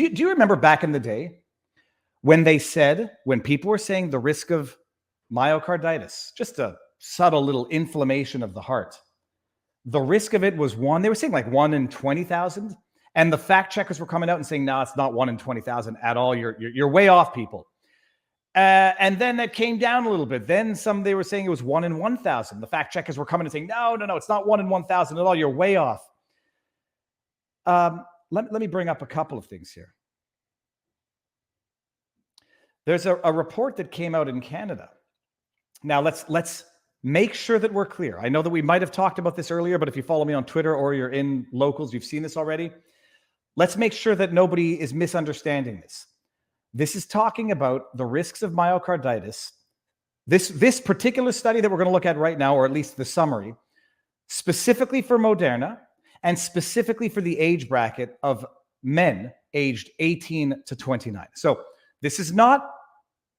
do you remember back in the day when people were saying the risk of myocarditis, just a subtle little inflammation of the heart, the risk of it was they were saying like 1 in 20,000. And the fact checkers were coming out and saying, no, it's not 1 in 20,000 at all. You're way off, people. And then that came down a little bit. Then they were saying it was 1 in 1,000. The fact checkers were coming and saying, no, it's not 1 in 1,000 at all. You're way off. Let me bring up a couple of things here. There's a report that came out in Canada. Now, let's make sure that we're clear. I know that we might have talked about this earlier, but if you follow me on Twitter or you're in locals, you've seen this already. Let's make sure that nobody is misunderstanding this. This is talking about the risks of myocarditis. This particular study that we're going to look at right now, or at least the summary, specifically for Moderna and specifically for the age bracket of men aged 18 to 29. So this is not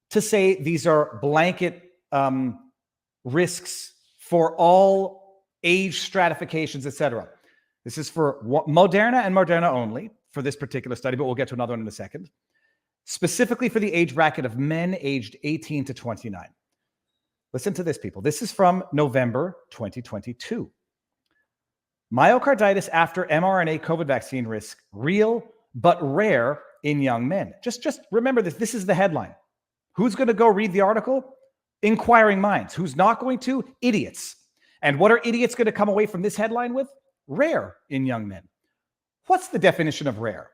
to say these are blanket risks for all age stratifications, etc. This is for Moderna and Moderna only for this particular study, but we'll get to another one in a second. Specifically for the age bracket of men aged 18 to 29. Listen to this, people. This is from November 2022. Myocarditis after mRNA COVID vaccine risk, real but rare in young men. Just remember this. This is the headline. Who's going to go read the article? Inquiring minds. Who's not going to? Idiots. And what are idiots going to come away from this headline with? Rare in young men. What's the definition of rare?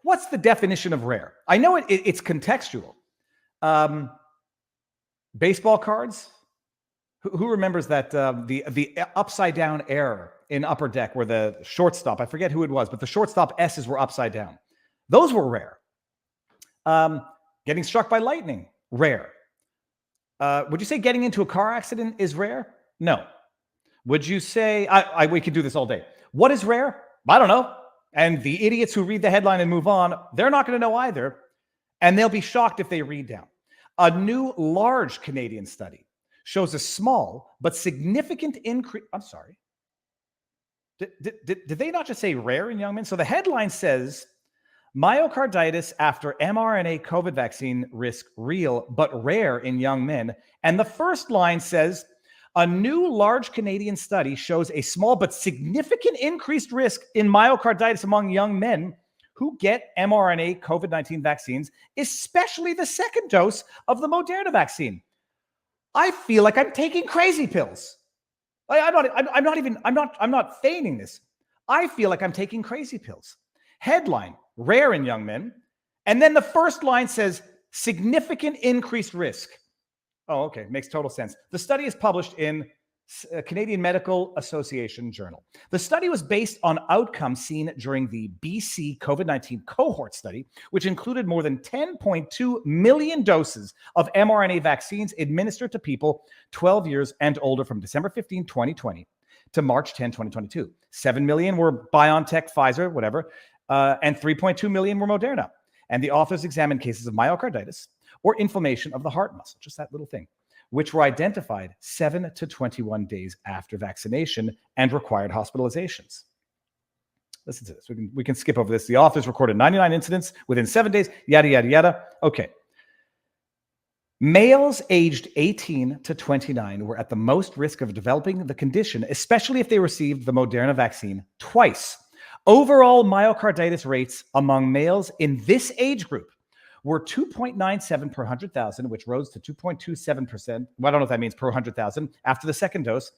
What's the definition of rare? I know it's contextual. Baseball cards. Who remembers that the upside down error in Upper Deck where the shortstop, I forget who it was, but the shortstop S's were upside down. Those were rare. Getting struck by lightning, rare. Would you say getting into a car accident is rare? No. Would you say, we could do this all day. What is rare? I don't know. And the idiots who read the headline and move on, they're not going to know either. And they'll be shocked if they read down. A new large Canadian study shows a small but significant increase. I'm sorry. Did they not just say rare in young men? So the headline says, myocarditis after mRNA COVID vaccine risk real but rare in young men. And the first line says, a new large Canadian study shows a small but significant increased risk in myocarditis among young men who get mRNA COVID-19 vaccines, especially the second dose of the Moderna vaccine. I feel like I'm taking crazy pills. I'm not feigning this. I feel like I'm taking crazy pills. Headline, rare in young men. And then the first line says significant increased risk. Oh, okay. Makes total sense. The study is published in Canadian Medical Association Journal. The study was based on outcomes seen during the BC COVID-19 cohort study, which included more than 10.2 million doses of mRNA vaccines administered to people 12 years and older from December 15, 2020 to March 10, 2022. 7 million were BioNTech, Pfizer, whatever, and 3.2 million were Moderna. And the authors examined cases of myocarditis or inflammation of the heart muscle, just that little thing, which were identified 7 to 21 days after vaccination and required hospitalizations. Listen to this. We can skip over this. The authors recorded 99 incidents within 7 days, yada, yada, yada. Okay. Males aged 18 to 29 were at the most risk of developing the condition, especially if they received the Moderna vaccine twice. Overall myocarditis rates among males in this age group were 2.97 per 100,000, which rose to 2.27%. Well, I don't know what that means, per 100,000 after the second dose.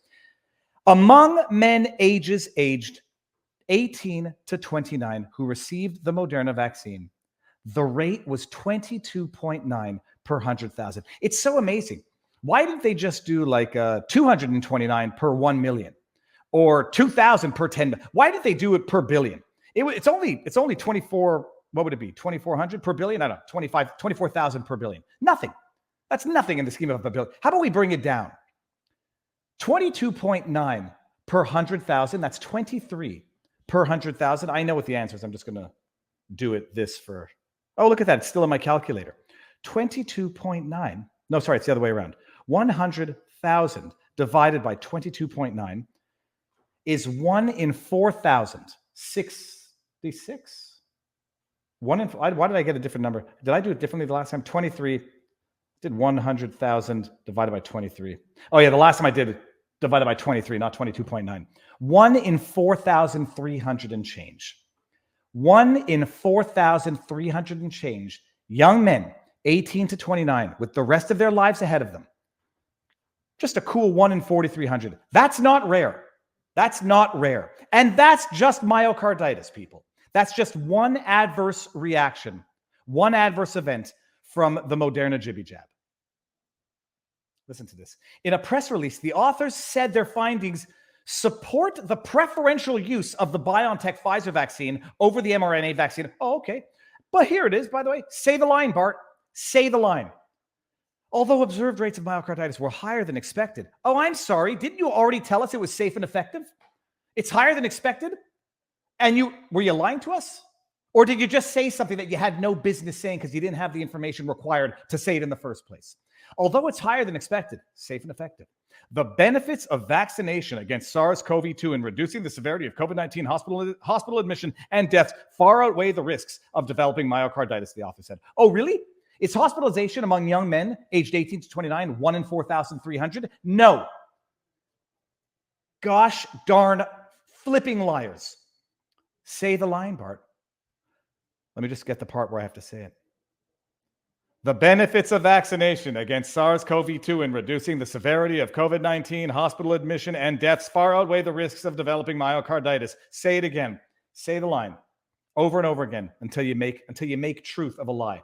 Among men aged 18 to 29 who received the Moderna vaccine, the rate was 22.9 per 100,000. It's so amazing. Why didn't they just do like 229 per 1 million or 2,000 per 10? Why did they do it per billion? It's only 24. What would it be? 2,400 per billion? I don't know. 24,000 per billion. Nothing. That's nothing in the scheme of a billion. How about we bring it down? 22.9 per 100,000. That's 23 per 100,000. I know what the answer is. I'm just going to do it this for. Oh, look at that. It's still in my calculator. 22.9. No, sorry. It's the other way around. 100,000 divided by 22.9 is 1 in 4,066. Why did I get a different number? Did I do it differently the last time? 23. Did 100,000 divided by 23. Oh yeah, the last time I did it divided by 23, not 22.9. 1 in 4,300 and change. 1 in 4,300 and change young men, 18 to 29, with the rest of their lives ahead of them. Just a cool 1 in 4,300. That's not rare. That's not rare. And that's just myocarditis, people. That's just one adverse reaction, one adverse event from the Moderna jibby jab. Listen to this. In a press release, the authors said their findings support the preferential use of the BioNTech Pfizer vaccine over the mRNA vaccine. Oh, okay. But here it is, by the way. Say the line, Bart. Say the line. Although observed rates of myocarditis were higher than expected. Oh, I'm sorry. Didn't you already tell us it was safe and effective? It's higher than expected? And were you lying to us? Or did you just say something that you had no business saying because you didn't have the information required to say it in the first place? Although it's higher than expected, safe and effective. The benefits of vaccination against SARS-CoV-2 in reducing the severity of COVID-19 hospital admission and deaths far outweigh the risks of developing myocarditis, the author said. Oh, really? Is hospitalization among young men aged 18 to 29 1 in 4,300? No. Gosh darn flipping liars. Say the line, Bart. Let me just get the part where I have to say it. The benefits of vaccination against SARS-CoV-2 in reducing the severity of COVID-19 hospital admission and deaths far outweigh the risks of developing myocarditis. Say it again. Say the line over and over again until you make truth of a lie.